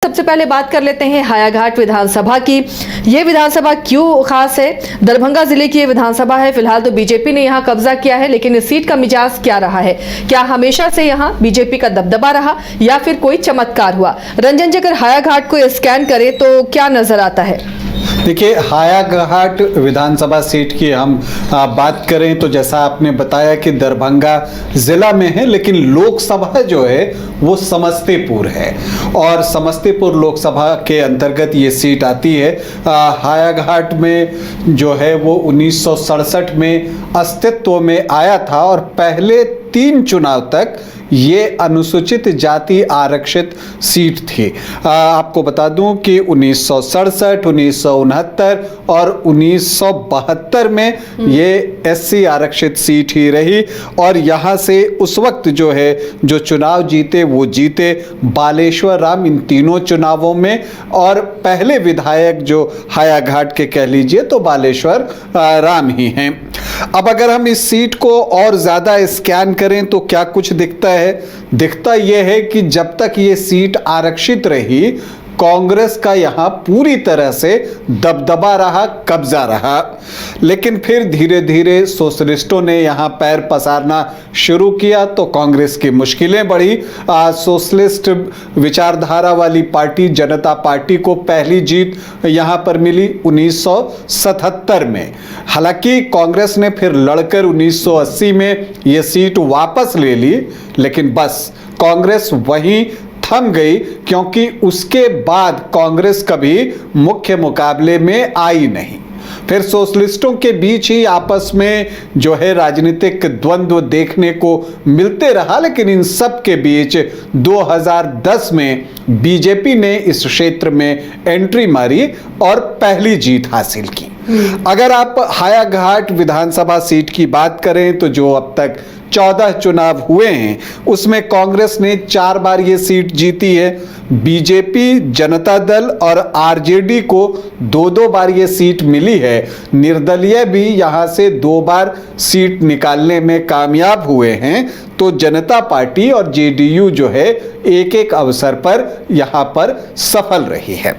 सबसे पहले बात कर लेते हैं हायाघाट विधानसभा की। ये विधानसभा क्यों खास है? दरभंगा जिले की ये विधानसभा है। फिलहाल तो बीजेपी ने यहाँ कब्जा किया है, लेकिन इस सीट का मिजाज क्या रहा है? क्या हमेशा से यहाँ बीजेपी का दबदबा रहा या फिर कोई चमत्कार हुआ? रंजन जी, अगर हायाघाट को स्कैन करें तो क्या नजर आता है? देखिए, हायाघाट विधानसभा सीट की हम बात करें तो जैसा आपने बताया कि दरभंगा जिला में है, लेकिन लोकसभा जो है वो समस्तीपुर है और समस्तीपुर लोकसभा के अंतर्गत ये सीट आती है। हायाघाट में जो है वो 1967 में अस्तित्व में आया था और पहले 3 चुनाव तक ये अनुसूचित जाति आरक्षित सीट थी। आपको बता दूं कि 1967, 1969 और 1972 में ये एससी आरक्षित सीट ही रही और यहाँ से उस वक्त जो है जो चुनाव जीते वो जीते बालेश्वर राम इन तीनों चुनावों में, और पहले विधायक जो हायाघाट के कह लीजिए तो बालेश्वर राम ही हैं। अब अगर हम इस सीट को और ज़्यादा स्कैन करें तो क्या कुछ दिखता है? दिखता यह है कि जब तक ये सीट आरक्षित रही, कांग्रेस का यहां पूरी तरह से दबदबा रहा, कब्जा रहा। लेकिन फिर धीरे धीरे सोशलिस्टों ने यहां पैर पसारना शुरू किया तो कांग्रेस की मुश्किलें बढ़ी। सोशलिस्ट विचारधारा वाली पार्टी जनता पार्टी को पहली जीत यहां पर मिली 1977 में। हालांकि कांग्रेस ने फिर लड़कर 1980 में यह सीट वापस ले ली, लेकिन बस कांग्रेस वहीं थम गई, क्योंकि उसके बाद कांग्रेस कभी मुख्य मुकाबले में आई नहीं। फिर सोशलिस्टों के बीच ही आपस में जो है राजनीतिक द्वंद्व देखने को मिलते रहा, लेकिन इन सब के बीच 2010 में बीजेपी ने इस क्षेत्र में एंट्री मारी और पहली जीत हासिल की। अगर आप हायाघाट विधानसभा सीट की बात करें तो जो अब तक 14 चुनाव हुए हैं उसमें कांग्रेस ने 4 बार ये सीट जीती है। बीजेपी, जनता दल और आरजेडी को 2-2 बार ये सीट मिली है। निर्दलीय भी यहां से 2 बार सीट निकालने में कामयाब हुए हैं। तो जनता पार्टी और जेडीयू जो है एक-एक अवसर पर यहां पर सफल रही है।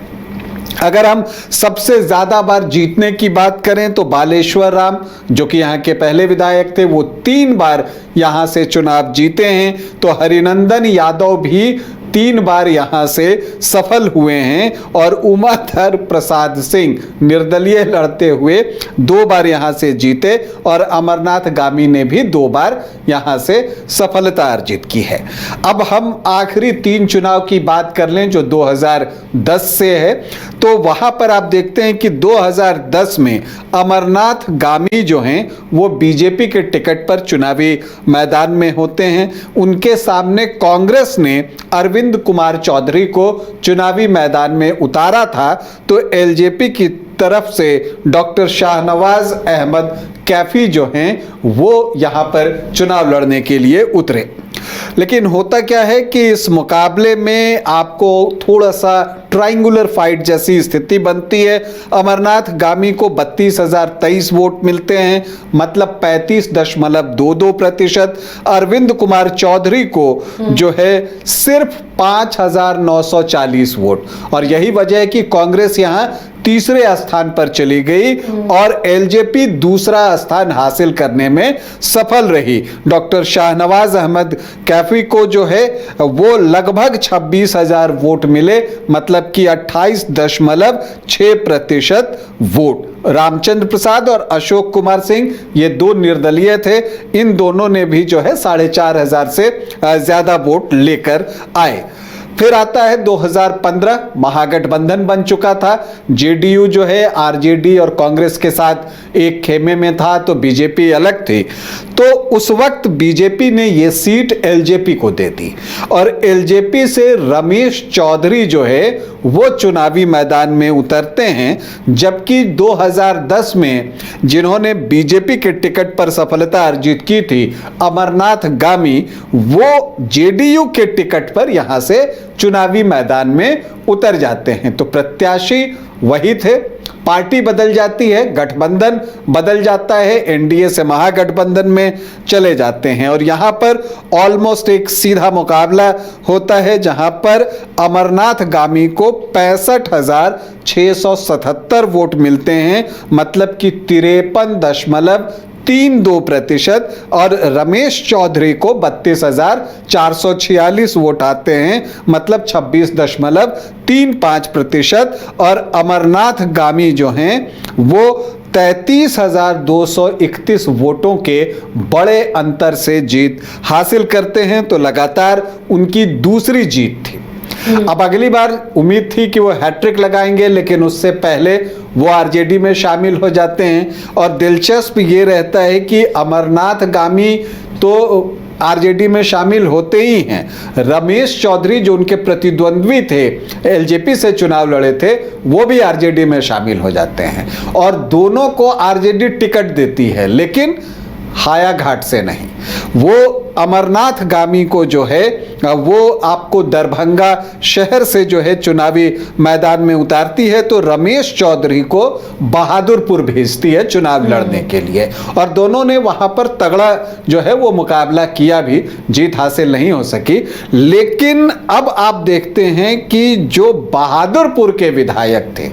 अगर हम सबसे ज्यादा बार जीतने की बात करें तो बालेश्वर राम, जो कि यहाँ के पहले विधायक थे, वो 3 बार यहाँ से चुनाव जीते हैं। तो हरिनंदन यादव भी 3 बार यहाँ से सफल हुए हैं और उमाधर प्रसाद सिंह निर्दलीय लड़ते हुए 2 बार यहाँ से जीते और अमरनाथ गामी ने भी 2 बार यहाँ से सफलता अर्जित की है। अब हम आखिरी 3 चुनाव की बात कर लें जो 2010 से है, तो वहाँ पर आप देखते हैं कि 2010 में अमरनाथ गामी जो हैं वो बीजेपी के टिकट पर चुनावी मैदान में होते हैं। उनके सामने कांग्रेस ने अरविंद कुमार चौधरी को चुनावी मैदान में उतारा था, तो एलजेपी की तरफ से डॉक्टर शाहनवाज अहमद कैफी जो हैं वो यहां पर चुनाव लड़ने के लिए उतरे। लेकिन होता क्या है कि इस मुकाबले में आपको थोड़ा सा ट्रायंगुलर फाइट जैसी स्थिति बनती है। अमरनाथ गामी को 32,023 वोट मिलते हैं, मतलब 35.22%। अरविंद कुमार चौधरी को जो है सिर्फ 5,940 वोट, और यही वजह है कि कांग्रेस यहां तीसरे स्थान पर चली गई और एलजेपी दूसरा स्थान हासिल करने में सफल रही। डॉक्टर शाहनवाज अहमद कैफी को जो है वो लगभग 26,000 वोट मिले, मतलब कि 28.6% वोट। रामचंद्र प्रसाद और अशोक कुमार सिंह ये 2 निर्दलीय थे, इन दोनों ने भी जो है 4,500 से ज्यादा वोट लेकर आए। फिर आता है 2015, महागठबंधन बन चुका था। जेडीयू जो है आरजेडी और कांग्रेस के साथ एक खेमे में था, तो बीजेपी अलग थी। तो उस वक्त बीजेपी ने ये सीट एलजेपी को दे दी और एलजेपी से रमेश चौधरी जो है वो चुनावी मैदान में उतरते हैं, जबकि 2010 में जिन्होंने बीजेपी के टिकट पर सफलता अर्जित की थी, अमरनाथ गामी, वो जेडीयू के टिकट पर यहां से चुनावी मैदान में उतर जाते हैं। तो प्रत्याशी वही थे, पार्टी बदल जाती है, गठबंधन बदल जाता है, एनडीए से महागठबंधन में चले जाते हैं और यहां पर ऑलमोस्ट एक सीधा मुकाबला होता है जहां पर अमरनाथ गामी को 65,677 वोट मिलते हैं, मतलब कि 53.32% और रमेश चौधरी को 32,446 वोट आते हैं, मतलब 26.35% और अमरनाथ गामी जो हैं वो 33,231 वोटों के बड़े अंतर से जीत हासिल करते हैं। तो लगातार उनकी दूसरी जीत थी। अब अगली बार उम्मीद थी कि वो हैट्रिक लगाएंगे, लेकिन उससे पहले वो आरजेडी में शामिल हो जाते हैं और दिलचस्प ये रहता है कि अमरनाथ गामी तो आरजेडी में शामिल होते ही हैं, रमेश चौधरी जो उनके प्रतिद्वंद्वी थे, एलजेपी से चुनाव लड़े थे, वो भी आरजेडी में शामिल हो जाते हैं और दोनों को आरजेडी टिकट देती है, लेकिन हायाघाट से नहीं। वो अमरनाथ गामी को जो है वो आपको दरभंगा शहर से जो है चुनावी मैदान में उतारती है, तो रमेश चौधरी को बहादुरपुर भेजती है चुनाव लड़ने के लिए और दोनों ने वहां पर तगड़ा जो है वो मुकाबला किया भी, जीत हासिल नहीं हो सकी। लेकिन अब आप देखते हैं कि जो बहादुरपुर के विधायक थे,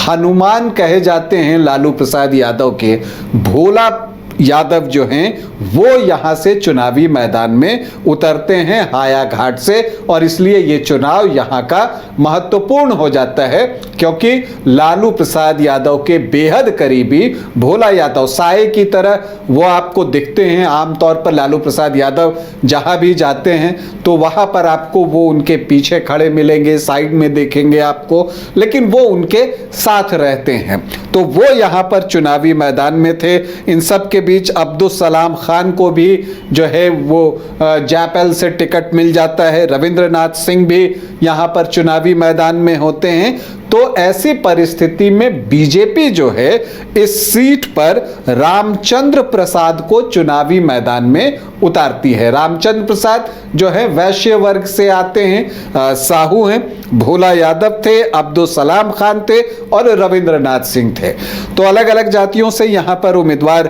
हनुमान कहे जाते हैं लालू प्रसाद यादव के, भोला यादव जो हैं वो यहां से चुनावी मैदान में उतरते हैं हायाघाट से और इसलिए ये चुनाव यहां का महत्वपूर्ण हो जाता है, क्योंकि लालू प्रसाद यादव के बेहद करीबी भोला यादव साए की तरह वो आपको दिखते हैं। आमतौर पर लालू प्रसाद यादव जहां भी जाते हैं तो वहां पर आपको वो उनके पीछे खड़े मिलेंगे, साइड में देखेंगे आपको, लेकिन वो उनके साथ रहते हैं। तो वो यहां पर चुनावी मैदान में थे। इन सब के बीच अब्दुल सलाम खान को भी जो है वो जैपल से टिकट मिल जाता है, रविंद्रनाथ सिंह भी यहां पर चुनावी मैदान में होते हैं। तो ऐसी परिस्थिति में बीजेपी जो है इस सीट पर रामचंद्र प्रसाद को चुनावी मैदान में उतारती है। रामचंद्र प्रसाद जो है वैश्य वर्ग से आते हैं, साहू हैं, भोला यादव थे, अब्दुल सलाम खान थे और रविंद्रनाथ सिंह थे। तो अलग अलग जातियों से यहां पर उम्मीदवार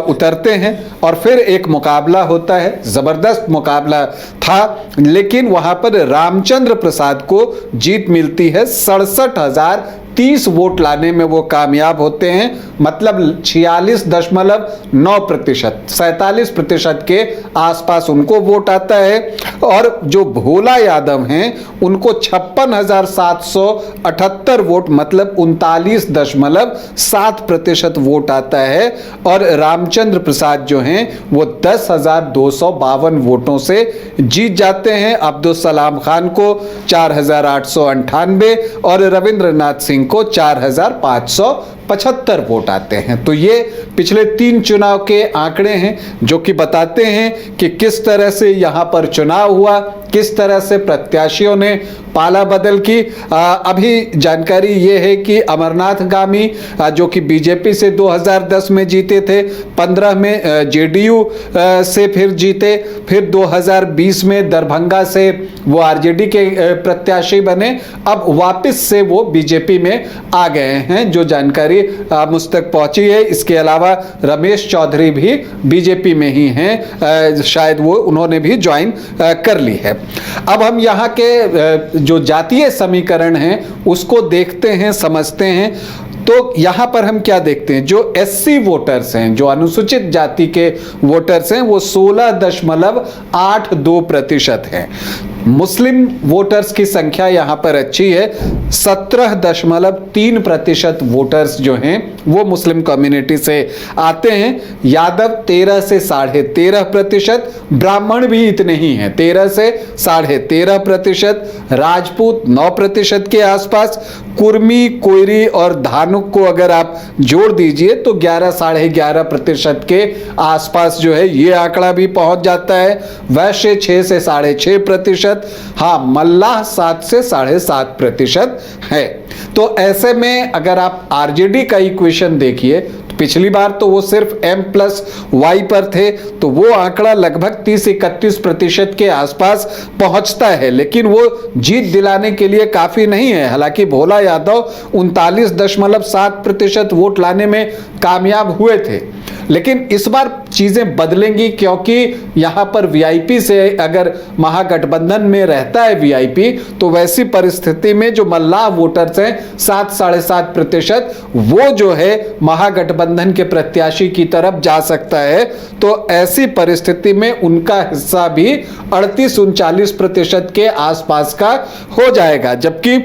उतरते हैं और फिर एक मुकाबला होता है, जबरदस्त मुकाबला था, लेकिन वहां पर रामचंद्र प्रसाद को जीत मिलती है। 67,030 वोट लाने में वो कामयाब होते हैं, मतलब 46.9%, 47% के आसपास उनको वोट आता है और जो भोला यादव हैं उनको 56,778 वोट, मतलब 39.7% वोट आता है और रामचंद्र प्रसाद जो हैं वो 10,252 वोटों से जीत जाते हैं। अब्दुल सलाम खान को 4,898 और रविंद्रनाथ सिंह को 4,575 वोट आते हैं। तो ये पिछले 3 चुनाव के आंकड़े हैं जो कि बताते हैं कि किस तरह से यहां पर चुनाव हुआ, किस तरह से प्रत्याशियों ने पाला बदल की। अभी जानकारी ये है कि अमरनाथ गामी जो कि बीजेपी से 2010 में जीते थे, 15 में जेडीयू से फिर जीते, फिर 2020 में दरभंगा से वो आरजेडी के प्रत्याशी बने, अब वापस से वो बीजेपी में आ गए हैं, जो जानकारी मुझ तक पहुंची है। इसके अलावा रमेश चौधरी भी बीजेपी में ही हैं, शायद वो उन्होंने भी ज्वाइन कर ली है। अब हम यहाँ के जो जातीय समीकरण हैं उसको देखते हैं, समझते हैं। तो यहां पर हम क्या देखते हैं, जो एससी वोटर्स हैं, जो अनुसूचित जाति के वोटर्स हैं, वो 16.82% हैं। मुस्लिम वोटर्स की संख्या यहां पर अच्छी है, 17.3% वोटर्स जो हैं वो मुस्लिम कम्युनिटी से आते हैं। यादव 13 से 13.5%, ब्राह्मण भी इतने ही हैं, 13 से 13.5%, राजपूत 9% के आसपास, कुर्मी, कोयरी और धानुक को अगर आप जोड़ दीजिए तो 11-11.5% के आसपास जो है ये आंकड़ा भी पहुंच जाता है। वैश्य 6 से 6.5%, हाँ, मल्लाह 7 से 7.5% है। तो ऐसे में अगर आप आरजेडी का इक्वेशन देखिए तो पिछली बार तो वो सिर्फ M+Y पर थे, तो वो आंकड़ा लगभग 30-31% के आसपास पहुंचता है, लेकिन वो जीत दिलाने के लिए काफी नहीं है। हालांकि भोला यादव 39.7% वोट लाने में कामयाब हुए थे, लेकिन इस बार चीजें बदलेंगी, क्योंकि यहां पर वीआईपी से अगर महागठबंधन में रहता है वीआईपी, तो वैसी परिस्थिति में जो मल्लाह वोटर्स हैं 7-7.5%, वो जो है महागठबंधन के प्रत्याशी की तरफ जा सकता है। तो ऐसी परिस्थिति में उनका हिस्सा भी 38-39% के आसपास का हो जाएगा, जबकि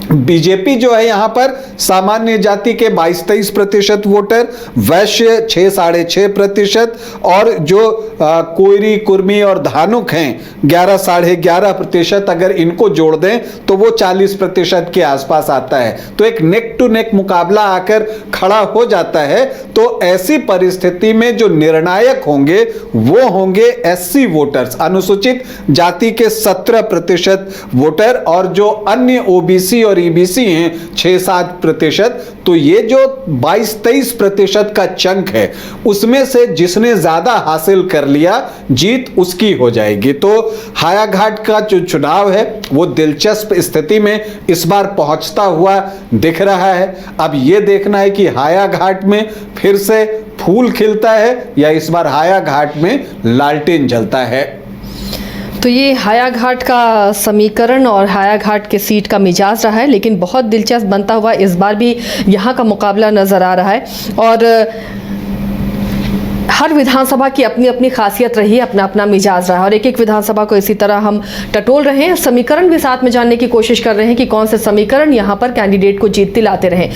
बीजेपी जो है यहां पर सामान्य जाति के 22-23% वोटर, वैश्य 6-6.5%, और जो कोयरी, कुर्मी और धानुक हैं 11-11.5%, अगर इनको जोड़ दें तो वो 40% के आसपास आता है। तो एक नेक टू नेक मुकाबला आकर खड़ा हो जाता है। तो ऐसी परिस्थिति में जो निर्णायक होंगे वो होंगे एससी वोटर्स, अनुसूचित जाति के 17% वोटर, और जो अन्य ओबीसी और ईबीसी हैं 6-7%। तो ये जो 22-23% का चंक है, उसमें से जिसने ज्यादा हासिल कर लिया, जीत उसकी हो जाएगी। तो हायाघाट का जो चुनाव है वो दिलचस्प स्थिति में इस बार पहुंचता हुआ दिख रहा है। अब ये देखना है कि हायाघाट में फिर से फूल खिलता है या इस बार हायाघाट में लालटेन जलता है। तो ये हायाघाट का समीकरण और हायाघाट के सीट का मिजाज रहा है, लेकिन बहुत दिलचस्प बनता हुआ इस बार भी यहाँ का मुकाबला नजर आ रहा है। और हर विधानसभा की अपनी अपनी खासियत रही, अपना अपना मिजाज रहा, और एक एक विधानसभा को इसी तरह हम टटोल रहे हैं। समीकरण भी साथ में जानने की कोशिश कर रहे हैं कि कौन से समीकरण यहाँ पर कैंडिडेट को जीत दिलाते रहे।